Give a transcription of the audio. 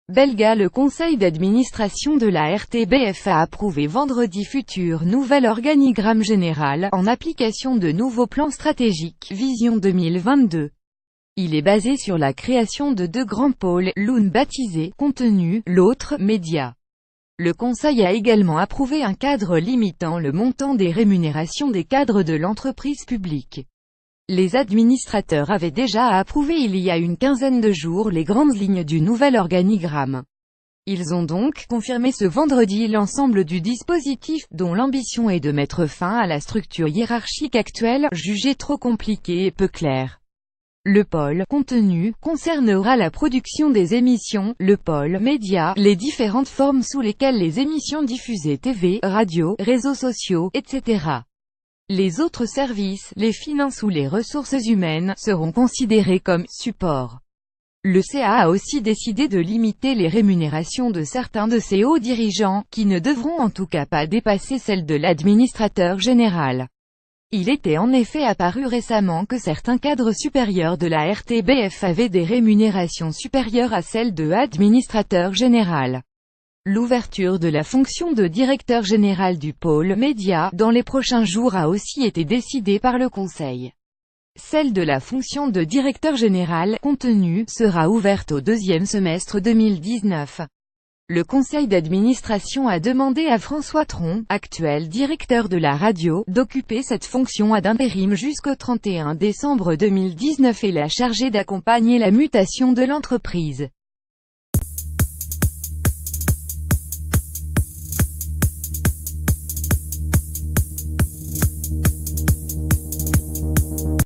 belga. Le conseil d'administration de la RTBF a approuvé vendredi nouvel organigramme général, en application de nouveaux plans stratégiques, Vision 2022. Il est basé sur la création de deux grands pôles, l'une baptisé « Contenu », l'autre « Médias ». Le Conseil a également approuvé un cadre limitant le montant des rémunérations des cadres de l'entreprise publique. Les administrateurs avaient déjà approuvé il y a une quinzaine de jours les grandes lignes du nouvel organigramme. Ils ont donc confirmé ce vendredi l'ensemble du dispositif, dont l'ambition est de mettre fin à la structure hiérarchique actuelle, jugée trop compliquée et peu claire. Le pôle « Contenu » concernera la production des émissions, le pôle « Médias », les différentes formes sous lesquelles les émissions diffusées TV, radio, réseaux sociaux, etc. Les autres services, les finances ou les ressources humaines, seront considérés comme « support ». Le CA a aussi décidé de limiter les rémunérations de certains de ses hauts dirigeants, qui ne devront en tout cas pas dépasser celles de l'administrateur général. Il était en effet apparu récemment que certains cadres supérieurs de la RTBF avaient des rémunérations supérieures à celles de administrateur général. L'ouverture de la fonction de directeur général du pôle Médias dans les prochains jours a aussi été décidée par le Conseil. Celle de la fonction de directeur général Contenu sera ouverte au deuxième semestre 2019. Le conseil d'administration a demandé à François Tron, actuel directeur de la radio, d'occuper cette fonction ad intérim jusqu'au 31 décembre 2019 et l'a chargé d'accompagner la mutation de l'entreprise.